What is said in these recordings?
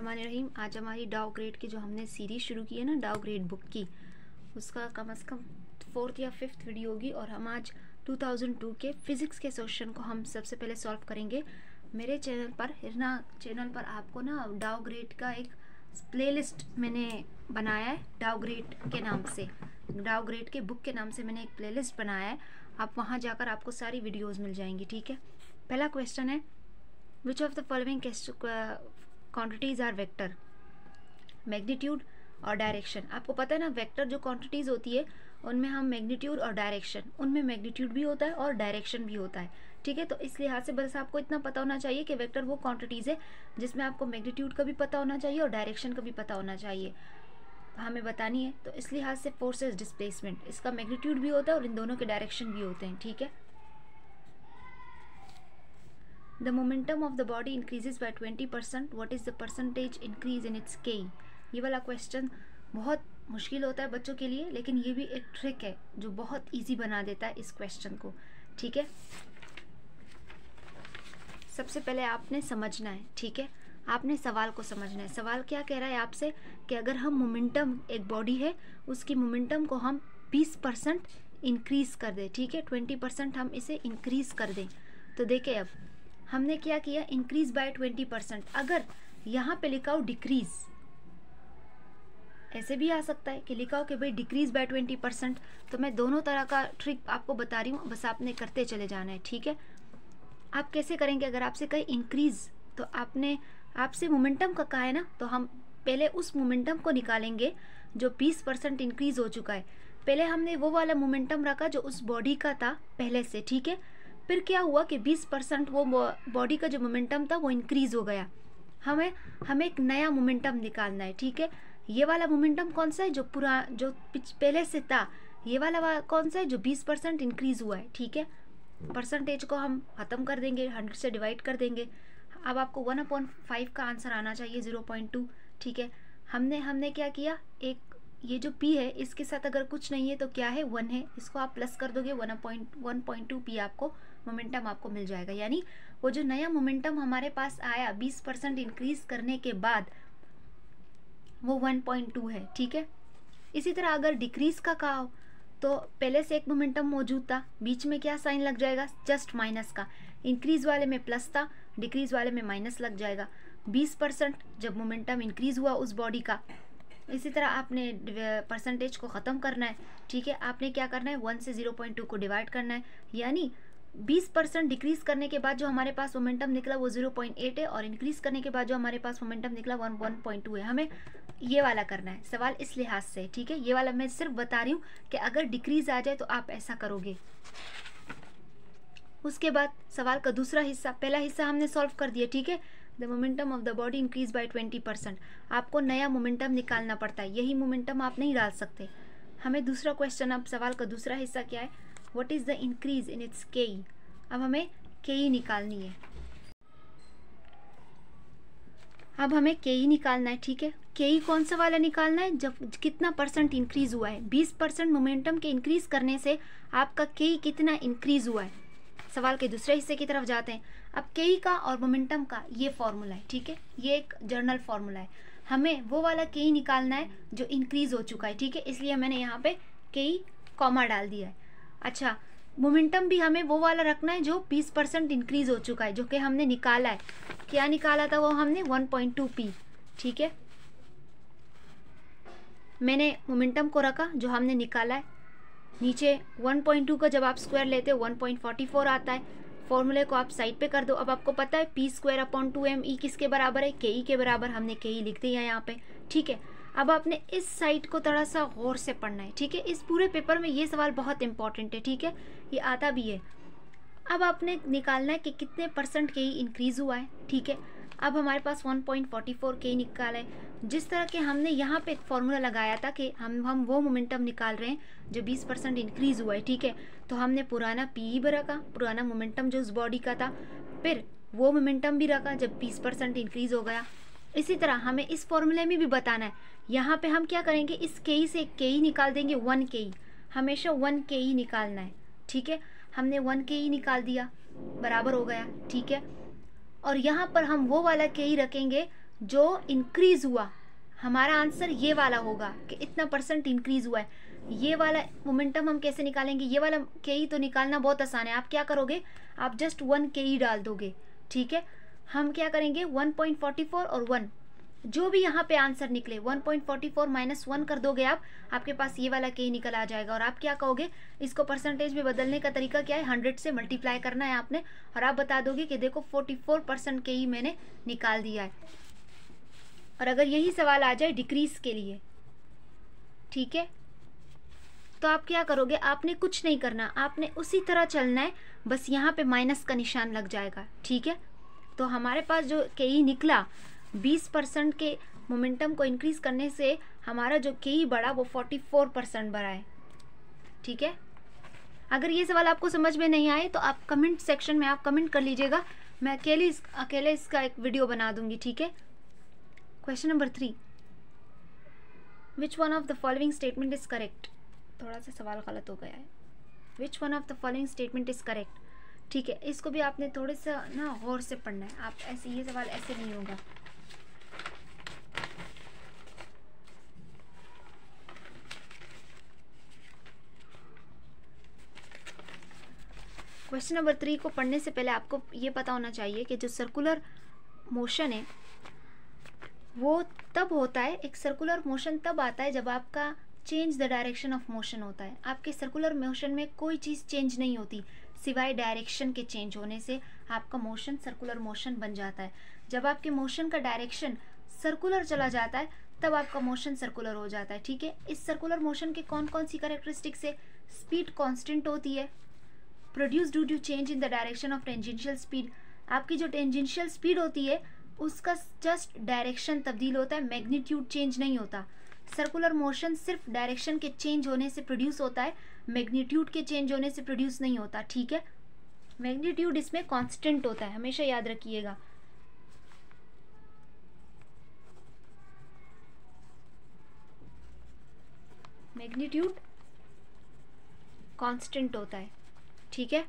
बिस्मिल्लाहिर्रहमानिर्रहीम। आज हमारी डाउ ग्रेड की जो हमने सीरीज़ शुरू की है ना, डाउ ग्रेड बुक की, उसका कम से कम 4th या 5th वीडियो होगी। और हम आज 2002 के फ़िज़िक्स के क्वेश्चन को हम सबसे पहले सॉल्व करेंगे। मेरे चैनल पर हिरना चैनल पर आपको ना डाउ ग्रेड का एक प्लेलिस्ट मैंने बनाया है, डाउ ग्रेड के नाम से, डाउ ग्रेड के बुक के नाम से मैंने एक प्लेलिस्ट बनाया है। आप वहाँ जाकर आपको सारी वीडियोज़ मिल जाएंगी, ठीक है। पहला क्वेश्चन है, which of the following quantities are vector, magnitude और डायरेक्शन। आपको पता है ना, वेक्टर जो क्वांटिटीज़ होती है उनमें हम मैग्नीट्यूड और डायरेक्शन, उनमें मैग्नीट्यूड भी होता है और डायरेक्शन भी होता है, ठीक है। तो इस लिहाज से बस आपको इतना पता होना चाहिए कि वेक्टर वो क्वांटिटीज़ है जिसमें आपको मैग्नीट्यूड का भी पता होना चाहिए और डायरेक्शन का भी पता होना चाहिए, हमें बतानी है। तो इस लिहाज से फोर्सेस डिस्प्लेसमेंट, इसका मैग्नीट्यूड भी होता है और इन दोनों के डायरेक्शन भी होते हैं, ठीक है। The momentum of the body increases by 20%. What is the percentage increase in its K? ये वाला क्वेश्चन बहुत मुश्किल होता है बच्चों के लिए, लेकिन ये भी एक ट्रिक है जो बहुत इजी बना देता है इस क्वेश्चन को, ठीक है। सबसे पहले आपने समझना है, ठीक है, आपने सवाल को समझना है। सवाल क्या कह रहा है आपसे कि अगर हम मोमेंटम, एक बॉडी है उसकी मोमेंटम को हम 20% इंक्रीज़ कर दें, ठीक है, 20% हम इसे इंक्रीज़ कर दें। तो देखिए अब हमने क्या किया, इंक्रीज बाय 20%। अगर यहाँ पे लिखा हो डिक्रीज, ऐसे भी आ सकता है कि लिखा हो कि भाई डिक्रीज बाय 20%। तो मैं दोनों तरह का ट्रिक आपको बता रही हूँ, बस आपने करते चले जाना है, ठीक है। आप कैसे करेंगे, अगर आपसे कहीं इंक्रीज, तो आपने आपसे मोमेंटम का कहा है ना, तो हम पहले उस मोमेंटम को निकालेंगे जो 20% इंक्रीज हो चुका है। पहले हमने वो वाला मोमेंटम रखा जो उस बॉडी का था पहले से, ठीक है। फिर क्या हुआ कि 20% वो बॉडी का जो मोमेंटम था वो इंक्रीज़ हो गया। हमें एक नया मोमेंटम निकालना है, ठीक है। ये वाला मोमेंटम कौन सा है, जो पहले से था, ये वाला कौन सा है जो 20% इंक्रीज़ हुआ है, ठीक है। परसेंटेज को हम ख़त्म कर देंगे, 100 से डिवाइड कर देंगे। अब आपको 1/5 का आंसर आना चाहिए, 0.2, ठीक है। हमने क्या किया, एक ये जो P है इसके साथ अगर कुछ नहीं है तो क्या है, 1 है, इसको आप प्लस कर दोगे, 1.2 P आपको मोमेंटम आपको मिल जाएगा। यानी वो जो नया मोमेंटम हमारे पास आया 20% इंक्रीज करने के बाद, वो 1.2 है, ठीक है। इसी तरह अगर डिक्रीज का कहा हो तो पहले से एक मोमेंटम मौजूद था, बीच में क्या साइन लग जाएगा, जस्ट माइनस का। इंक्रीज वाले में प्लस था, डिक्रीज वाले में माइनस लग जाएगा। 20% जब मोमेंटम इंक्रीज हुआ उस बॉडी का, इसी तरह आपने परसेंटेज को ख़त्म करना है, ठीक है। आपने क्या करना है, 1 से 0.2 को डिवाइड करना है। यानी 20% डिक्रीज़ करने के बाद जो हमारे पास मोमेंटम निकला वो 0.8 है, और इंक्रीज़ करने के बाद जो हमारे पास मोमेंटम निकला 1.2 है। हमें ये वाला करना है सवाल इस लिहाज से, ठीक है। ये वाला मैं सिर्फ बता रही हूँ कि अगर डिक्रीज़ आ जाए तो आप ऐसा करोगे। उसके बाद सवाल का दूसरा हिस्सा, पहला हिस्सा हमने सॉल्व कर दिया, ठीक है। The momentum of the body increase by 20%। आपको नया मोमेंटम निकालना पड़ता है, यही मोमेंटम आप नहीं डाल सकते। हमें दूसरा क्वेश्चन, अब सवाल का दूसरा हिस्सा क्या है, what is the increase in its के। अब हमें के निकालनी है, अब हमें के निकालना है, ठीक है। के कौन सा वाला निकालना है, जब कितना परसेंट इंक्रीज हुआ है। 20% मोमेंटम के इंक्रीज करने से आपका के कितना इंक्रीज हुआ है। सवाल के दूसरे हिस्से की तरफ जाते हैं। अब के का और मोमेंटम का ये फॉर्मूला है, ठीक है, ये एक जर्नल फॉर्मूला है। हमें वो वाला के निकालना है जो इंक्रीज हो चुका है, ठीक है, इसलिए मैंने यहाँ पे के कॉमा डाल दिया है। अच्छा, मोमेंटम भी हमें वो वाला रखना है जो 20% इंक्रीज हो चुका है, जो कि हमने निकाला है। क्या निकाला था वो हमने, 1.2 P, ठीक है। मैंने मोमेंटम को रखा जो हमने निकाला है। नीचे 1.2 का जब आप स्क्वायर लेते हो 1.44 आता है। फॉर्मूले को आप साइड पे कर दो। अब आपको पता है P²/2ME किसके बराबर है, के के बराबर। हमने के लिख दिया यहाँ पे, ठीक है। अब आपने इस साइड को थोड़ा सा गौर से पढ़ना है, ठीक है। इस पूरे पेपर में ये सवाल बहुत इंपॉर्टेंट है, ठीक है, ये आता भी है। अब आपने निकालना है कि कितने परसेंट के इंक्रीज़ हुआ है, ठीक है। अब हमारे पास 1.44 के निकाला है। जिस तरह के हमने यहाँ पे फॉर्मूला लगाया था कि हम वो मोमेंटम निकाल रहे हैं जो 20% इंक्रीज़ हुआ है, ठीक है। तो हमने पुराना पी भी रखा, पुराना मोमेंटम जो उस बॉडी का था, फिर वो मोमेंटम भी रखा जब 20% इंक्रीज़ हो गया। इसी तरह हमें इस फॉर्मूले में भी बताना है। यहाँ पे हम क्या करेंगे, इस के से के निकाल देंगे, 1 के, हमेशा 1 के निकालना है, ठीक है। हमने 1 के निकाल दिया, बराबर हो गया, ठीक है। और यहाँ पर हम वो वाला के रखेंगे जो इंक्रीज हुआ, हमारा आंसर ये वाला होगा कि इतना % इंक्रीज हुआ है। ये वाला मोमेंटम हम कैसे निकालेंगे, ये वाला के तो निकालना बहुत आसान है। आप क्या करोगे, आप जस्ट 1 के डाल दोगे, ठीक है। हम क्या करेंगे 1.44 और 1, जो भी यहाँ पे आंसर निकले 1.44 माइनस 1 कर दोगे आप, आपके पास ये वाला के निकल आ जाएगा। और आप क्या कहोगे, इसको परसेंटेज में बदलने का तरीका क्या है, 100 से मल्टीप्लाई करना है आपने, और आप बता दोगे कि देखो 44% के ही मैंने निकाल दिया है। और अगर यही सवाल आ जाए डिक्रीज के लिए, ठीक है, तो आप क्या करोगे, आपने कुछ नहीं करना, आपने उसी तरह चलना है, बस यहाँ पे माइनस का निशान लग जाएगा, ठीक है। तो हमारे पास जो के निकला 20% के मोमेंटम को इंक्रीज करने से हमारा जो के बढ़ा वो 44% बढ़ा है, ठीक है। अगर ये सवाल आपको समझ में नहीं आए तो आप कमेंट सेक्शन में आप कमेंट कर लीजिएगा, मैं अकेले इसका एक वीडियो बना दूंगी, ठीक है। Question number 3, which one of the following statement is correct. थोड़ा सा सवाल गलत हो गया है, विच one of the following statement is correct, ठीक है। इसको भी आपने थोड़े सा ना गौर से पढ़ना है, आप ऐसे ये सवाल ऐसे नहीं होगा। क्वेश्चन नंबर 3 को पढ़ने से पहले आपको ये पता होना चाहिए कि जो सर्कुलर मोशन है वो तब होता है, एक सर्कुलर मोशन तब आता है जब आपका change the direction of motion होता है। आपके सर्कुलर मोशन में कोई चीज़ चेंज नहीं होती सिवाय डायरेक्शन के चेंज होने से आपका मोशन सर्कुलर मोशन बन जाता है। जब आपके मोशन का डायरेक्शन सर्कुलर चला जाता है तब आपका मोशन सर्कुलर हो जाता है, ठीक है। इस सर्कुलर मोशन के कौन कौन सी कैरेक्टरिस्टिक्स है, स्पीड कांस्टेंट होती है, produce due to change in the direction of tangential speed, आपकी जो टेंजेंशियल स्पीड होती है उसका जस्ट डायरेक्शन तब्दील होता है, मैग्नीट्यूड चेंज नहीं होता। सर्कुलर मोशन सिर्फ डायरेक्शन के चेंज होने से प्रोड्यूस होता है, मैग्नीट्यूड के चेंज होने से प्रोड्यूस नहीं होता, ठीक है। मैग्नीट्यूड इसमें कांस्टेंट होता है, हमेशा याद रखिएगा। मैग्नीट्यूड कांस्टेंट होता है, ठीक है।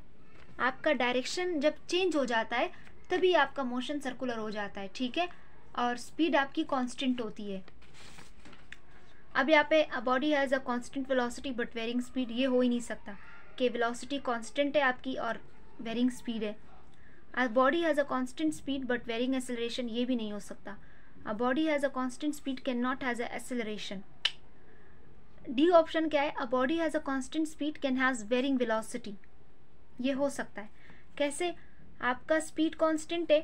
आपका डायरेक्शन जब चेंज हो जाता है तभी आपका मोशन सर्कुलर हो जाता है, ठीक है। और स्पीड आपकी कांस्टेंट होती है। अब यहाँ पे body has a constant velocity but varying speed, ये हो ही नहीं सकता कि वेलोसिटी कांस्टेंट है आपकी और वेरिंग स्पीड है। A body has a constant speed but varying acceleration, ये भी नहीं हो सकता। A body has a constant speed can not has a acceleration. D option क्या है, a body has a constant speed can has varying velocity, ये हो सकता है। कैसे, आपका स्पीड कांस्टेंट है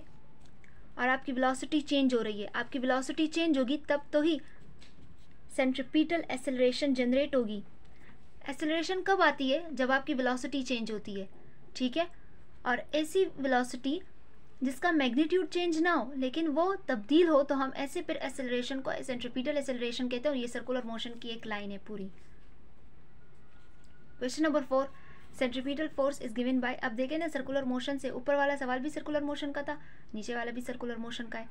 और आपकी वेलोसिटी चेंज हो रही है, आपकी वेलोसिटी चेंज होगी तब तो ही सेंट्रीपिटल एक्सेलरेशन जनरेट होगी। एक्सेलरेशन कब आती है, जब आपकी वेलोसिटी चेंज होती है, ठीक है। और ऐसी वेलोसिटी जिसका मैग्नीट्यूड चेंज ना हो लेकिन वो तब्दील हो तो हम ऐसे फिर एक्सेलरेशन को सेंट्रीपिटल एक्सेलरेशन कहते हैं। और ये सर्कुलर मोशन की एक लाइन है पूरी। Question number 4, centripetal force is given by, अब देखें ना सर्कुलर मोशन से ऊपर वाला सवाल भी सर्कुलर मोशन का था, नीचे वाला भी सर्कुलर मोशन का है।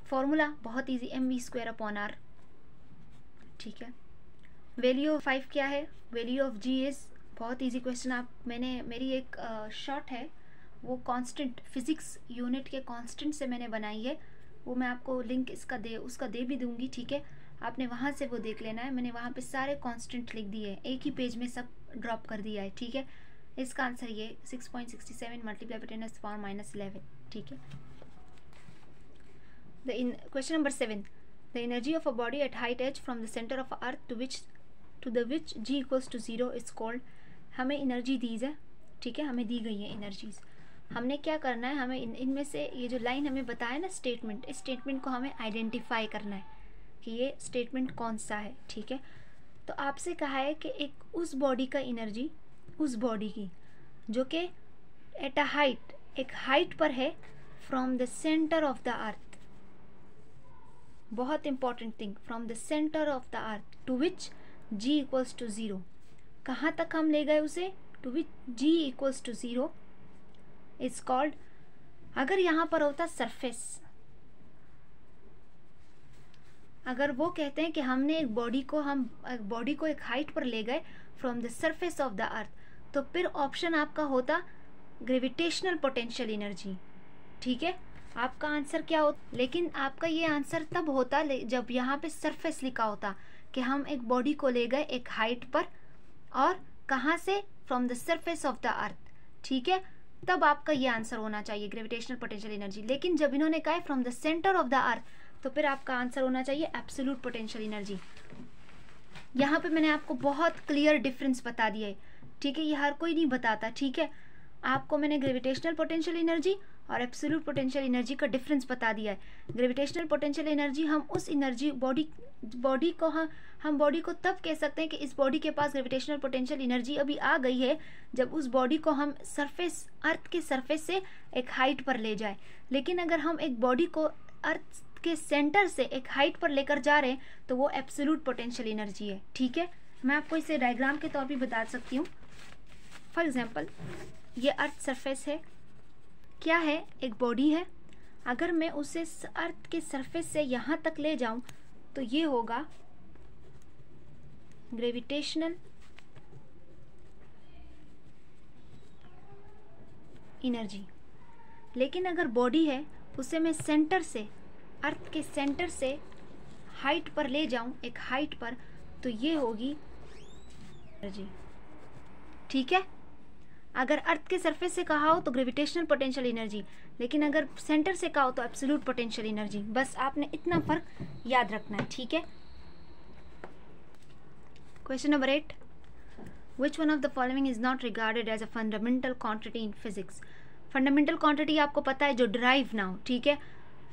फॉर्मूला बहुत इजी, mv²/r, ठीक है। वैल्यू ऑफ 5 क्या है, वैल्यू ऑफ g इज, बहुत इजी क्वेश्चन। आप मेरी एक शॉर्ट है वो कांस्टेंट फिजिक्स यूनिट के कांस्टेंट से मैंने बनाई है, वो मैं आपको लिंक उसका दे भी दूंगी, ठीक है। आपने वहाँ से वो देख लेना है, मैंने वहाँ पे सारे कांस्टेंट लिख दिए हैं, एक ही पेज में सब ड्रॉप कर दिया है, ठीक है। इसका आंसर ये 6.67 मल्टीप्लाई बाय 10⁻⁻11, ठीक है। Question number 7, the energy of a body at height h from the center of earth to the which g equals to 0 is called, हमें एनर्जी दी है, ठीक है, हमें दी गई है एनर्जीज। हमने क्या करना है, हमें इनमें से ये जो लाइन हमें बताया ना स्टेटमेंट, इस स्टेटमेंट को हमें आइडेंटिफाई करना है कि ये स्टेटमेंट कौन सा है, ठीक है। तो आपसे कहा है कि एक उस बॉडी का एनर्जी, उस बॉडी की जो कि एट अ हाइट, एक हाइट पर है, from the centre of the earth, बहुत important thing, from the centre of the earth to which g equals to 0, कहाँ तक हम ले गए उसे, to which g equals to 0 is called, अगर यहाँ पर होता सरफेस, अगर वो कहते हैं कि हमने एक बॉडी को एक हाइट पर ले गए from the surface of the अर्थ, तो फिर ऑप्शन आपका होता ग्रेविटेशनल पोटेंशियल एनर्जी, ठीक है। आपका आंसर क्या हो, लेकिन आपका ये आंसर तब होता जब यहाँ पे सरफेस लिखा होता कि हम एक बॉडी को ले गए एक हाइट पर, और कहाँ से, from the surface of the अर्थ, ठीक है, तब आपका ये आंसर होना चाहिए ग्रेविटेशनल पोटेंशियल एनर्जी। लेकिन जब इन्होंने कहा from the centre of the अर्थ, तो फिर आपका आंसर होना चाहिए एब्सोल्यूट पोटेंशियल एनर्जी। यहाँ पे मैंने आपको बहुत क्लियर डिफरेंस बता दिया है, ठीक है, ये हर कोई नहीं बताता, ठीक है। आपको मैंने ग्रेविटेशनल पोटेंशियल एनर्जी और एब्सोल्यूट पोटेंशियल एनर्जी का डिफरेंस बता दिया है। ग्रेविटेशनल पोटेंशियल एनर्जी हम उस एनर्जी बॉडी को हम बॉडी को तब कह सकते हैं कि इस बॉडी के पास ग्रेविटेशनल पोटेंशियल एनर्जी अभी आ गई है जब उस बॉडी को हम सरफेस, अर्थ के सरफेस से एक हाइट पर ले जाए। लेकिन अगर हम एक बॉडी को अर्थ के सेंटर से एक हाइट पर लेकर जा रहे हैं तो वो एब्सोल्यूट पोटेंशियल एनर्जी है, ठीक है। मैं आपको इसे डायग्राम के तौर पे बता सकती हूँ। फॉर एग्जांपल, ये अर्थ सरफेस है, क्या है, एक बॉडी है। अगर मैं उसे अर्थ के सरफेस से यहाँ तक ले जाऊं तो ये होगा ग्रेविटेशनल एनर्जी। लेकिन अगर बॉडी है उसे मैं सेंटर से, अर्थ के सेंटर से हाइट पर ले जाऊं, एक हाइट पर, तो ये होगी एनर्जी, ठीक है। अगर अर्थ के सरफेस से कहा हो तो ग्रेविटेशनल पोटेंशियल एनर्जी, लेकिन अगर सेंटर से कहा हो तो एब्सोल्यूट पोटेंशियल एनर्जी। बस आपने इतना फर्क याद रखना है, ठीक है। Question number 8, which one of the following is not regarded as a fundamental quantity in physics. Fundamental quantity आपको पता है जो ड्राइव ना हो, ठीक है।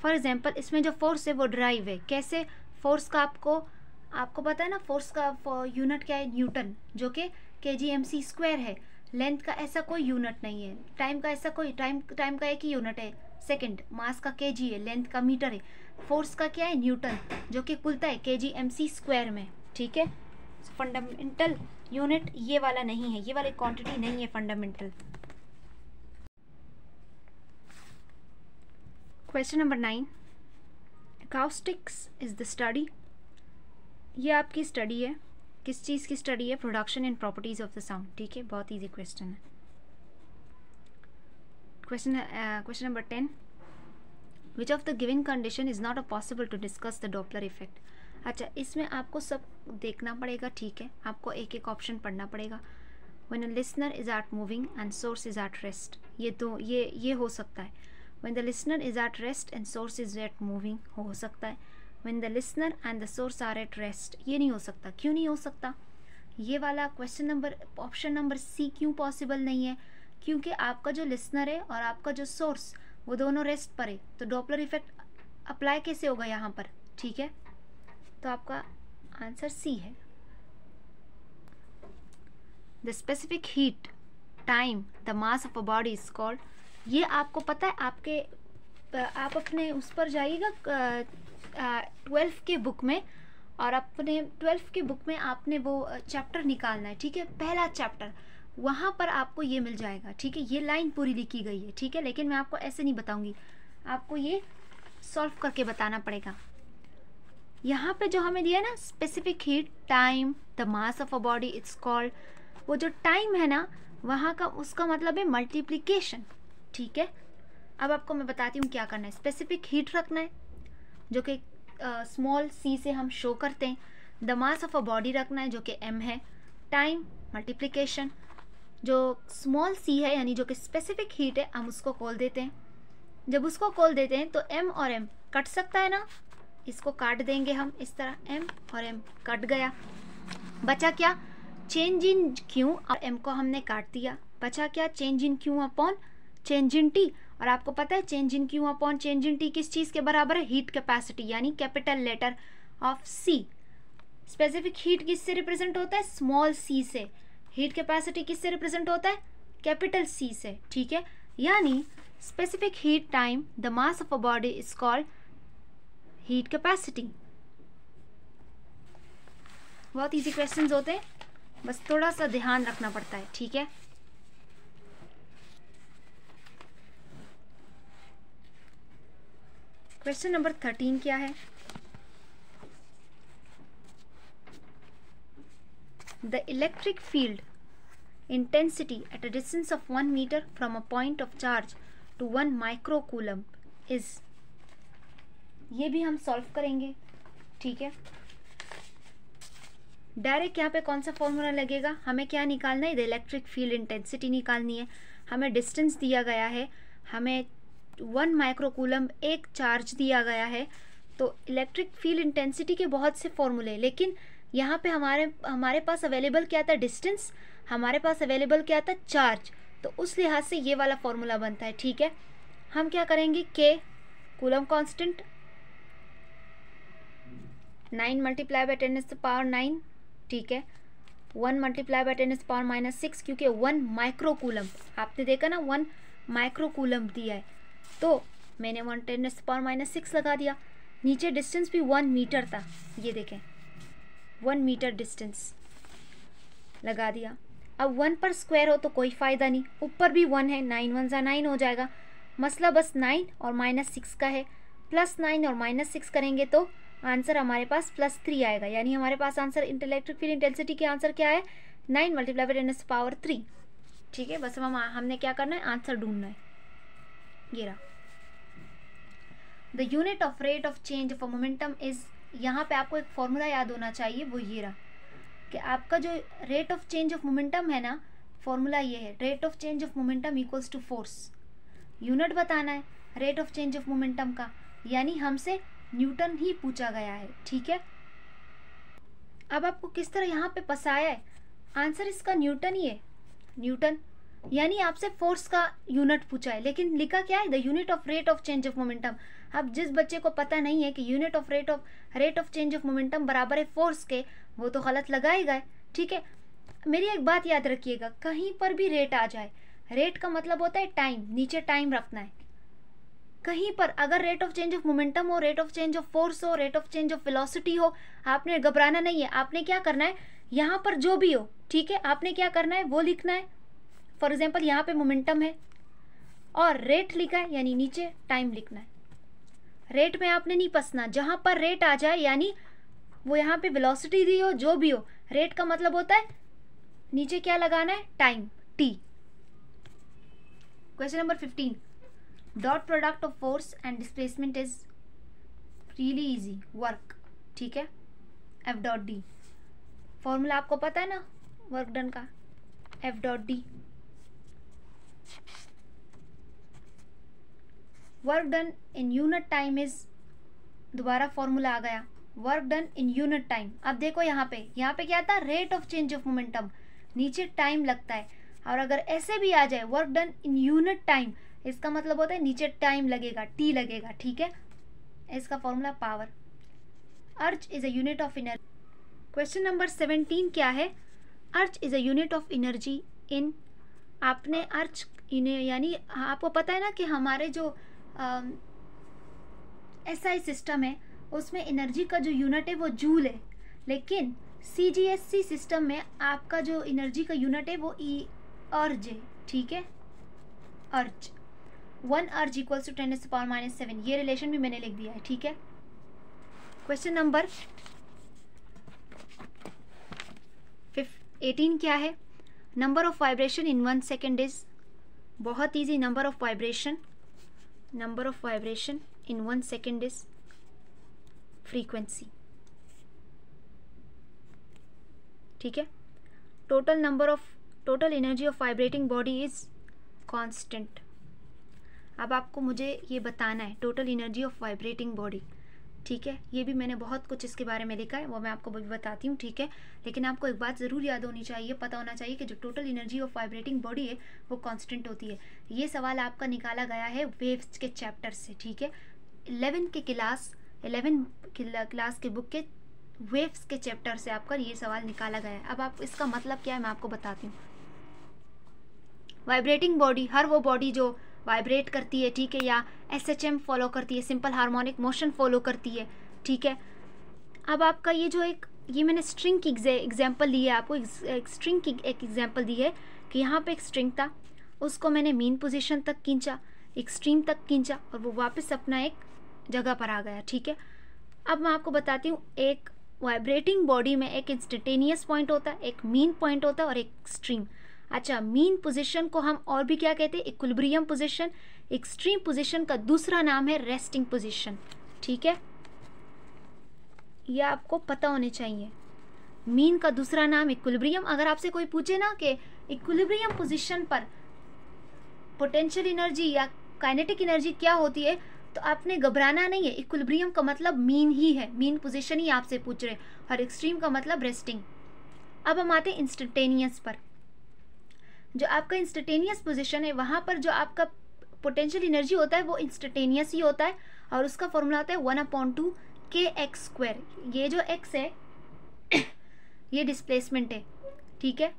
फॉर एग्जाम्पल, इसमें जो फोर्स है वो ड्राइव है। कैसे? फोर्स का आपको पता है ना, फोर्स का यूनिट क्या है, न्यूटन, जो कि kg/m²/। है। लेंथ का ऐसा कोई यूनिट नहीं है। टाइम का ऐसा कोई, टाइम का एक ही यूनिट है सेकंड। मास का kg है, लेंथ का मीटर है। फोर्स का क्या है, न्यूटन, जो कि खुलता है kg/m² में, ठीक है। फंडामेंटल यूनिट ये वाला नहीं है, ये वाली क्वांटिटी नहीं है fundamental. Question number 9, acoustics is the study. ये आपकी स्टडी है, किस चीज़ की स्टडी है, production and properties of the sound, ठीक है। बहुत इजी क्वेश्चन है। Question number 10, which of the given condition is not a possible to discuss the Doppler effect. अच्छा, इसमें आपको सब देखना पड़ेगा, ठीक है। आपको एक एक ऑप्शन पढ़ना पड़ेगा। When a listener is at moving and source is at rest, ये तो ये हो सकता है। When the listener is at rest and source is at moving, हो सकता है। When the listener and the source are at rest, ये नहीं हो सकता। क्यों नहीं हो सकता? ये वाला question number, option number C क्यों पॉसिबल नहीं है? क्योंकि आपका जो लिसनर है और आपका जो सोर्स, वो दोनों रेस्ट पर है, तो डॉपलर इफेक्ट अप्लाई कैसे होगा यहाँ पर, ठीक है। तो आपका आंसर सी है। The specific heat, time, the mass of a body is called. ये आपको पता है, आप अपने उस पर जाइएगा 12th के बुक में, और अपने 12th के बुक में आपने वो चैप्टर निकालना है, ठीक है, पहला चैप्टर, वहाँ पर आपको ये मिल जाएगा, ठीक है। ये लाइन पूरी लिखी गई है, ठीक है, लेकिन मैं आपको ऐसे नहीं बताऊंगी, आपको ये सॉल्व करके बताना पड़ेगा। यहाँ पे जो हमें दिया ना, specific heat, time, the mass of a body it's called, वो जो टाइम है ना, वहाँ का उसका मतलब है मल्टीप्लिकेशन, ठीक है। अब आपको मैं बताती हूँ क्या करना है। स्पेसिफिक हीट रखना है, जो कि स्मॉल सी से हम शो करते हैं। The mass of a body रखना है, जो कि m है। टाइम, मल्टीप्लिकेशन, जो स्मॉल सी है यानी जो कि स्पेसिफिक हीट है, हम उसको खोल देते हैं। जब उसको खोल देते हैं तो m और m कट सकता है ना, इसको काट देंगे हम इस तरह, m और m कट गया। बचा क्या, चेंज इन q, और m को हमने काट दिया। बचा क्या, change in q upon change in t। और आपको पता है change in q upon change in t किस चीज़ के बराबर है, हीट कैपेसिटी, यानी capital letter of C. Specific heat किससे रिप्रेजेंट होता है, स्मॉल सी से। हीट कैपेसिटी किससे रिप्रेजेंट होता है, कैपिटल सी से, ठीक है। यानी specific heat, time, the mass of a body is called heat capacity. बहुत इजी क्वेश्चंस होते हैं, बस थोड़ा सा ध्यान रखना पड़ता है, ठीक है। क्वेश्चन नंबर 13 क्या है, the electric field intensity at a distance of 1 metre from a point of charge to 1 micro coulomb is, ये भी हम सॉल्व करेंगे, ठीक है। डायरेक्ट यहाँ पे कौन सा फॉर्मूला लगेगा, हमें क्या निकालना है, इलेक्ट्रिक फील्ड इंटेंसिटी निकालनी है। हमें डिस्टेंस दिया गया है, हमें 1 माइक्रोकूलम एक चार्ज दिया गया है। तो इलेक्ट्रिक फील्ड इंटेंसिटी के बहुत से फॉर्मूले, लेकिन यहाँ पे हमारे पास अवेलेबल क्या था, डिस्टेंस, हमारे पास अवेलेबल क्या था, चार्ज। तो उस लिहाज से ये वाला फॉर्मूला बनता है, ठीक है। हम क्या करेंगे, के कूलम कांस्टेंट 9 मल्टीप्लाई बाय 10⁻⁹, ठीक है। 1 मल्टीप्लाई बाय 10⁻⁻⁶, क्योंकि 1 माइक्रोकूलम आपने देखा ना, 1 माइक्रोकूलम दिया है, तो मैंने 1 10⁻⁻⁶ लगा दिया। नीचे डिस्टेंस भी 1 मीटर था, ये देखें 1 मीटर डिस्टेंस लगा दिया। अब 1 पर स्क्वायर हो तो कोई फ़ायदा नहीं, ऊपर भी 1 है, 9 1 ज़ा 9 हो जाएगा। मसला बस 9 और -6 का है, +9 और -6 करेंगे तो आंसर हमारे पास +3 आएगा। यानी हमारे पास आंसर इलेक्ट्रिक फील्ड इंटेंसिटी के आंसर क्या है, 9 मल्टीप्लाई बाय 10⁻3, ठीक है। बस हमने क्या करना है, आंसर ढूंढना है। ये रहा, the unit of rate of change of momentum is, यहाँ पे आपको एक फॉर्मूला याद होना चाहिए, वो ये रहा कि आपका जो rate of change of momentum है ना, फॉर्मूला ये है, rate of change of momentum equals to force. Unit बताना है rate of change of momentum का, यानी हमसे न्यूटन ही पूछा गया है, ठीक है। अब आपको किस तरह यहाँ पे फंसाया है, आंसर इसका न्यूटन ही है, न्यूटन, यानी आपसे फोर्स का यूनिट पूछा है, लेकिन लिखा क्या है, the unit of rate of change of momentum. अब जिस बच्चे को पता नहीं है कि unit of rate of change of momentum बराबर है फोर्स के, वो तो गलत लगाएगा, ठीक है। मेरी एक बात याद रखिएगा, कहीं पर भी रेट आ जाए, रेट का मतलब होता है टाइम, नीचे टाइम रखना है। कहीं पर अगर rate of change of momentum हो, rate of change of force हो, rate of change of velocity हो, आपने घबराना नहीं है। आपने क्या करना है, यहाँ पर जो भी हो, ठीक है, आपने क्या करना है वो लिखना है। फॉर एग्जाम्पल यहाँ पे मोमेंटम है और रेट लिखा है, यानी नीचे टाइम लिखना है। रेट में आपने नहीं फंसना, जहाँ पर रेट आ जाए, यानी वो यहाँ पे वेलोसिटी दी हो, जो भी हो, रेट का मतलब होता है नीचे क्या लगाना है, time, T. Question number 15, dot product of force and displacement is really easy, work, ठीक है, एफ डॉट डी। फॉर्मूला आपको पता है ना वर्क डन का, F dot D. Work done in unit time is, दोबारा फॉर्मूला आ गया, work done in unit time. अब देखो यहाँ पे क्या था, rate of change of momentum, नीचे टाइम लगता है, और अगर ऐसे भी आ जाए work done in unit time, इसका मतलब होता है नीचे टाइम लगेगा, टी लगेगा, ठीक है। इसका formula power. Urge is a unit of energy. Question number 17 क्या है, urge is a unit of energy in, आपने अर्च यानी आपको पता है ना कि हमारे जो एसआई सिस्टम है उसमें एनर्जी का जो यूनिट है वो जूल है, लेकिन सीजीएससी सिस्टम में आपका जो एनर्जी का यूनिट है वो अर्ज है, ठीक है, अर्ज। 1 अर्ज इक्वल्स टू 10⁻⁷, ये रिलेशन भी मैंने लिख दिया है, ठीक है। क्वेश्चन नंबर 18 क्या है, number of vibration in 1 second is, बहुत easy, number of vibration in 1 second is frequency, ठीक है। Total energy of vibrating body is constant. अब आपको मुझे ये बताना है total energy of vibrating body, ठीक है। ये भी मैंने बहुत कुछ इसके बारे में लिखा है, वो मैं आपको भी बताती हूँ, ठीक है। लेकिन आपको एक बात ज़रूर याद होनी चाहिए, पता होना चाहिए कि जो total energy of vibrating body है वो कांस्टेंट होती है। ये सवाल आपका निकाला गया है वेव्स के चैप्टर से, ठीक है। 11 क्लास के बुक के वेव्स के चैप्टर से आपका ये सवाल निकाला गया है। अब आप इसका मतलब क्या है मैं आपको बताती हूँ। वाइब्रेटिंग बॉडी, हर वो बॉडी जो वाइब्रेट करती है, ठीक है, या SHM फॉलो करती है, सिंपल हार्मोनिक मोशन फॉलो करती है, ठीक है। अब आपका ये जो ये मैंने स्ट्रिंग की एग्जांपल ली है, आपको एक स्ट्रिंग की एक एग्जांपल दी है कि यहाँ पे एक स्ट्रिंग था, उसको मैंने मीन पोजीशन तक खींचा, एक्सट्रीम तक खींचा, और वो वापस अपना एक जगह पर आ गया, ठीक है। अब मैं आपको बताती हूँ, एक वाइब्रेटिंग बॉडी में एक इंस्टेंटेनियस पॉइंट होता है, एक मीन पॉइंट होता है और एक एक्सट्रीम। अच्छा, मीन पोजीशन को हम और भी क्या कहते हैं? Equilibrium position. एक्सट्रीम पोजीशन का दूसरा नाम है रेस्टिंग पोजीशन। ठीक है, ये आपको पता होने चाहिए। मीन का दूसरा नाम इक्विलिब्रियम। अगर आपसे कोई पूछे ना कि इक्विलिब्रियम पोजीशन पर पोटेंशियल एनर्जी या काइनेटिक एनर्जी क्या होती है, तो आपने घबराना नहीं है। इक्विलिब्रियम का मतलब मीन ही है, मीन पोजीशन ही आपसे पूछ रहे हैं, और एक्सट्रीम का मतलब रेस्टिंग। अब हम आते हैं इंस्टेंटेनियस पर। जो आपका इंस्टेंटेनियस पोजीशन है, वहाँ पर जो आपका पोटेंशियल एनर्जी होता है वो इंस्टेंटेनियस ही होता है, और उसका फॉर्मूला होता है 1/2 kx²। ये जो x है ये डिस्प्लेसमेंट है। ठीक है,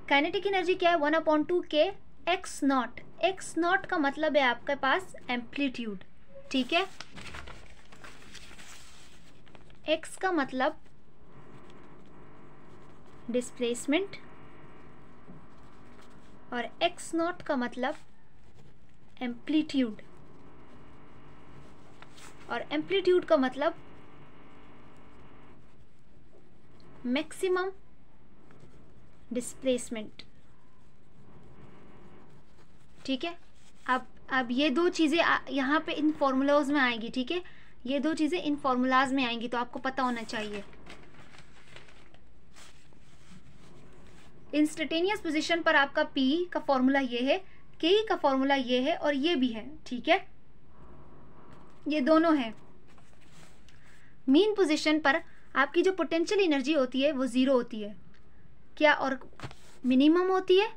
काइनेटिक एनर्जी क्या है? 1/2 kx0। x0 का मतलब है आपके पास एम्पलीट्यूड। ठीक है, x का मतलब डिस्प्लेसमेंट और x0 का मतलब एम्पलीट्यूड, और एम्पलीट्यूड का मतलब मैक्सिमम डिस्प्लेसमेंट। ठीक है, अब ये दो चीज़ें यहाँ पे इन फॉर्मूलाज में आएंगी। ठीक है, ये दो चीज़ें इन फॉर्मूलाज में आएंगी, तो आपको पता होना चाहिए। इंस्टेंटेनियस पोजीशन पर आपका P का फॉर्मूला ये है, K का फॉर्मूला ये है, और ये भी है। ठीक है, ये दोनों है। मीन पोजीशन पर आपकी जो पोटेंशियल एनर्जी होती है वो ज़ीरो होती है क्या, और मिनिमम होती है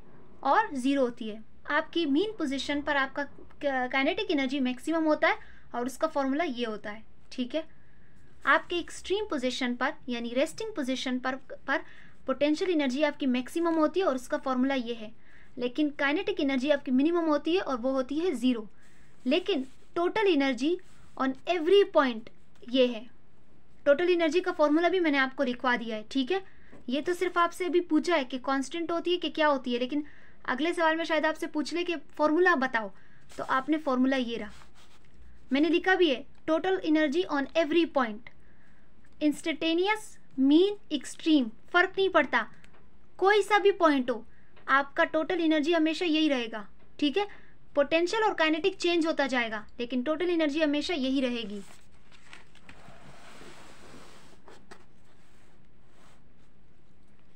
और ज़ीरो होती है। आपकी मीन पोजीशन पर आपका काइनेटिक एनर्जी मैक्सिमम होता है, और उसका फॉर्मूला ये होता है। ठीक है, आपके एक्सट्रीम पोजीशन पर यानी रेस्टिंग पोजीशन पर पोटेंशियल एनर्जी आपकी मैक्सिमम होती है, और उसका फॉर्मूला ये है। लेकिन काइनेटिक एनर्जी आपकी मिनिमम होती है, और वो होती है ज़ीरो। लेकिन total energy on every point ये है। टोटल एनर्जी का फॉर्मूला भी मैंने आपको लिखवा दिया है। ठीक है, ये तो सिर्फ आपसे अभी पूछा है कि कांस्टेंट होती है कि क्या होती है, लेकिन अगले सवाल में शायद आपसे पूछ ले कि फॉर्मूला बताओ, तो आपने फॉर्मूला ये रहा, मैंने लिखा भी है। Total energy on every point, instantaneous, mean, extreme, फर्क नहीं पड़ता, कोई सा भी पॉइंट हो, आपका टोटल एनर्जी हमेशा यही रहेगा। ठीक है, पोटेंशियल और काइनेटिक चेंज होता जाएगा, लेकिन टोटल एनर्जी हमेशा यही रहेगी।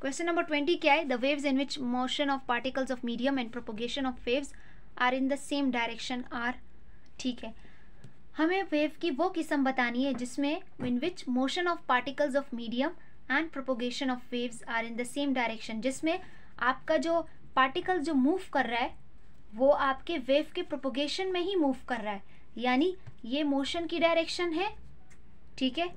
क्वेश्चन नंबर 20 क्या है? The waves in which motion of particles of medium and propagation of waves are in the same direction are. ठीक है, हमें वेव की वो किस्म बतानी है जिसमें in which motion of particles of medium and propagation of waves are in the same direction, जिसमें आपका जो पार्टिकल जो मूव कर रहा है वो आपके वेव के प्रोपोगेशन में ही मूव कर रहा है, यानी ये मोशन की डायरेक्शन है। ठीक है,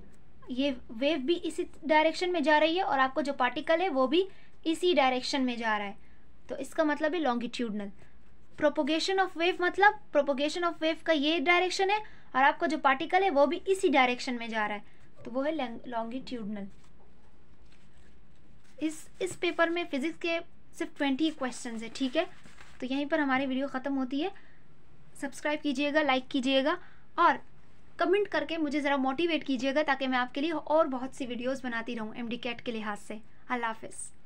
ये वेव भी इसी डायरेक्शन में जा रही है, और आपका जो पार्टिकल है वो भी इसी डायरेक्शन में जा रहा है, तो इसका मतलब है लॉन्गिट्यूडनल। प्रोपोगेशन ऑफ वेव मतलब प्रोपोगेशन ऑफ वेव का ये डायरेक्शन है, और आपका जो पार्टिकल है वो भी इसी डायरेक्शन में जा रहा है, तो वो है लॉन्गिट्यूडनल। इस पेपर में फिजिक्स के सिर्फ 20 क्वेश्चंस है। ठीक है, तो यहीं पर हमारी वीडियो ख़त्म होती है। सब्सक्राइब कीजिएगा, लाइक कीजिएगा, और कमेंट करके मुझे ज़रा मोटिवेट कीजिएगा, ताकि मैं आपके लिए और बहुत सी वीडियोस बनाती रहूं MD CAT के लिहाज से। अल्लाह हाफ़िज़।